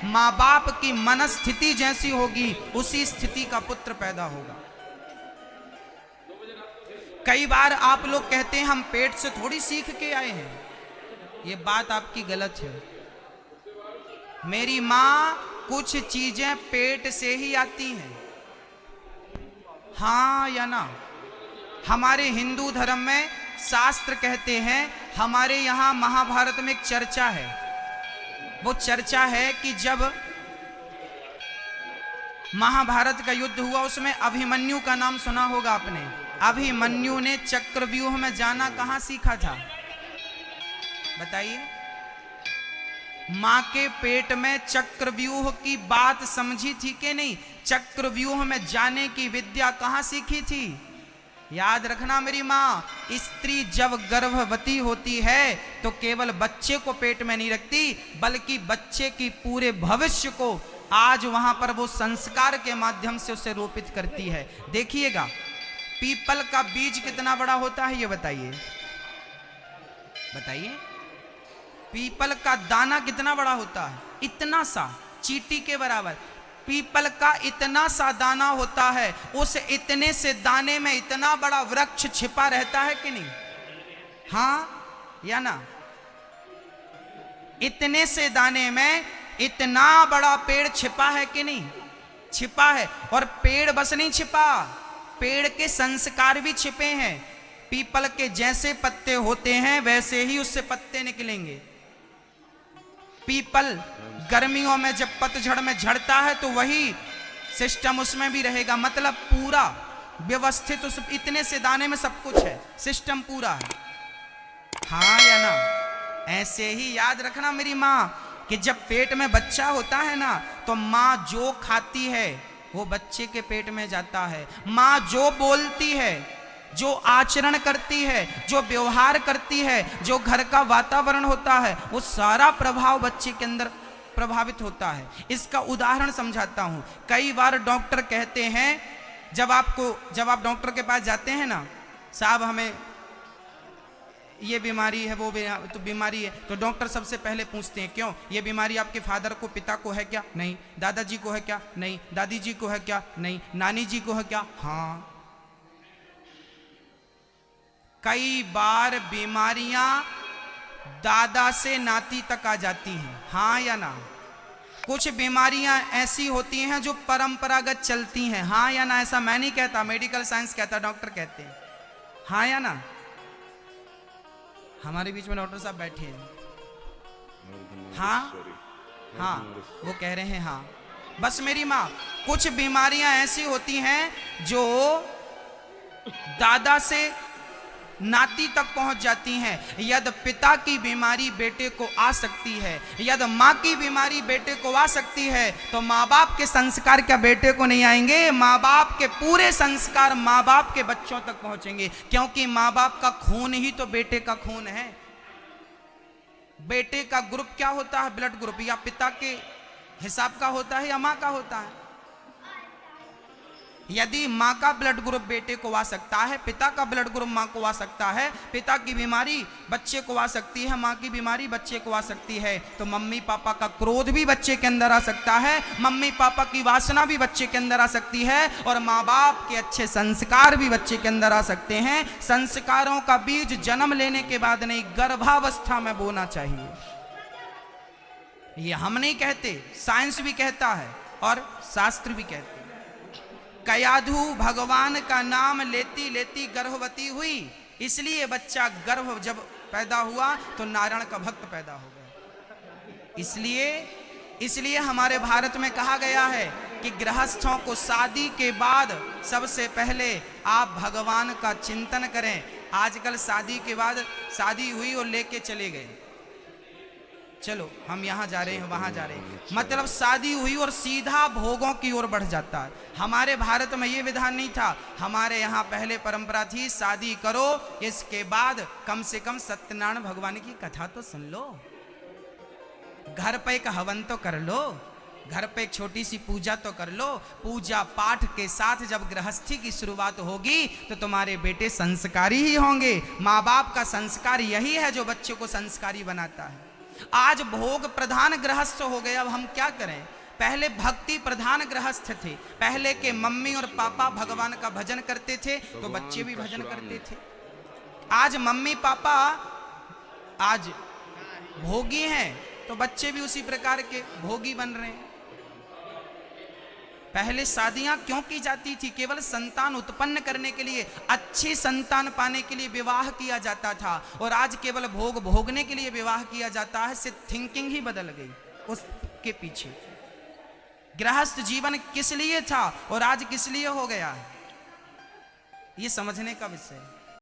माँ बाप की मनस्थिति जैसी होगी उसी स्थिति का पुत्र पैदा होगा। कई बार आप लोग कहते हैं हम पेट से थोड़ी सीख के आए हैं, ये बात आपकी गलत है। मेरी माँ कुछ चीजें पेट से ही आती हैं, हाँ या ना। हमारे हिंदू धर्म में शास्त्र कहते हैं, हमारे यहाँ महाभारत में एक चर्चा है, वो चर्चा है कि जब महाभारत का युद्ध हुआ उसमें अभिमन्यु का नाम सुना होगा आपने। अभिमन्यु ने चक्रव्यूह में जाना कहां सीखा था बताइए? मां के पेट में चक्रव्यूह की बात समझी थी कि नहीं? चक्रव्यूह में जाने की विद्या कहां सीखी थी? याद रखना मेरी माँ, स्त्री जब गर्भवती होती है तो केवल बच्चे को पेट में नहीं रखती, बल्कि बच्चे की पूरे भविष्य को आज वहां पर वो संस्कार के माध्यम से उसे रोपित करती है। देखिएगा पीपल का बीज कितना बड़ा होता है, ये बताइए बताइए। पीपल का दाना कितना बड़ा होता है? इतना सा, चींटी के बराबर। पीपल का इतना सा दाना होता है, उस इतने से दाने में इतना बड़ा वृक्ष छिपा रहता है कि नहीं? हाँ या ना? इतने से दाने में इतना बड़ा पेड़ छिपा है कि नहीं? छिपा है। और पेड़ बस नहीं छिपा, पेड़ के संस्कार भी छिपे हैं। पीपल के जैसे पत्ते होते हैं वैसे ही उससे पत्ते निकलेंगे। पीपल गर्मियों में जब पतझड़ में झड़ता है तो वही सिस्टम उसमें भी रहेगा, मतलब पूरा व्यवस्थित उस इतने से दाने में सब कुछ है, सिस्टम पूरा है। हाँ या ना? ऐसे ही याद रखना मेरी माँ कि जब पेट में बच्चा होता है ना तो माँ जो खाती है वो बच्चे के पेट में जाता है। माँ जो बोलती है, जो आचरण करती है, जो व्यवहार करती है, जो घर का वातावरण होता है, वो सारा प्रभाव बच्चे के अंदर प्रभावित होता है। इसका उदाहरण समझाता हूं। कई बार डॉक्टर कहते हैं, जब आप डॉक्टर के पास जाते हैं ना, साहब हमें ये बीमारी है, वो तो बीमारी है, तो डॉक्टर सबसे पहले पूछते हैं क्यों? ये बीमारी आपके फादर को, पिता को है क्या? नहीं। दादाजी को है क्या? नहीं। दादी जी को है क्या? नहीं। नानी जी को है क्या? हाँ। कई बार बीमारियां दादा से नाती तक आ जाती हैं, हाँ या ना? कुछ बीमारियां ऐसी होती हैं जो परंपरागत चलती हैं, हाँ या ना? ऐसा मैं नहीं कहता, मेडिकल साइंस कहता, डॉक्टर कहते हैं, हाँ या ना? हमारे बीच में डॉक्टर साहब बैठे हैं, हाँ हाँ, वो कह रहे हैं हाँ। बस मेरी माँ, कुछ बीमारियां ऐसी होती हैं जो दादा से नाती तक पहुंच जाती हैं। यदि पिता की बीमारी बेटे को आ सकती है, यदि माँ की बीमारी बेटे को आ सकती है, तो माँ बाप के संस्कार क्या बेटे को नहीं आएंगे? माँ बाप के पूरे संस्कार माँ बाप के बच्चों तक पहुंचेंगे, क्योंकि माँ बाप का खून ही तो बेटे का खून है। बेटे का ग्रुप क्या होता है? ब्लड ग्रुप या पिता के हिसाब का होता है या माँ का होता है? यदि माँ का ब्लड ग्रुप बेटे को आ सकता है, पिता का ब्लड ग्रुप माँ को आ सकता है, पिता की बीमारी बच्चे को आ सकती है, माँ की बीमारी बच्चे को आ सकती है, तो मम्मी पापा का क्रोध भी बच्चे के अंदर आ सकता है, मम्मी पापा की वासना भी बच्चे के अंदर आ सकती है, और माँ बाप के अच्छे संस्कार भी बच्चे के अंदर आ सकते हैं। संस्कारों का बीज जन्म लेने के बाद नहीं, गर्भावस्था में बोना चाहिए। ये हम नहीं कहते, साइंस भी कहता है और शास्त्र भी कहते हैं। कयाधु भगवान का नाम लेती लेती गर्भवती हुई, इसलिए बच्चा गर्भ जब पैदा हुआ तो नारायण का भक्त पैदा हो गया। इसलिए हमारे भारत में कहा गया है कि गृहस्थों को शादी के बाद सबसे पहले आप भगवान का चिंतन करें। आजकल शादी के बाद शादी हुई और लेके चले गए, चलो हम यहाँ जा रहे हैं वहाँ जा रहे हैं, मतलब शादी हुई और सीधा भोगों की ओर बढ़ जाता है। हमारे भारत में ये विधान नहीं था। हमारे यहाँ पहले परंपरा थी, शादी करो, इसके बाद कम से कम सत्यनारायण भगवान की कथा तो सुन लो, घर पे एक हवन तो कर लो, घर पे एक छोटी सी पूजा तो कर लो। पूजा पाठ के साथ जब गृहस्थी की शुरुआत होगी तो तुम्हारे बेटे संस्कारी ही होंगे। माँ बाप का संस्कार यही है जो बच्चे को संस्कारी बनाता है। आज भोग प्रधान गृहस्थ हो गए। अब हम क्या करें? पहले भक्ति प्रधान गृहस्थ थे। पहले के मम्मी और पापा भगवान का भजन करते थे तो बच्चे भी भजन करते थे। आज मम्मी पापा आज भोगी हैं तो बच्चे भी उसी प्रकार के भोगी बन रहे हैं। पहले शादियां क्यों की जाती थी? केवल संतान उत्पन्न करने के लिए, अच्छी संतान पाने के लिए विवाह किया जाता था। और आज केवल भोग भोगने के लिए विवाह किया जाता है। से थिंकिंग ही बदल गई उसके पीछे। गृहस्थ जीवन किस लिए था और आज किस लिए हो गया, ये समझने का विषय है।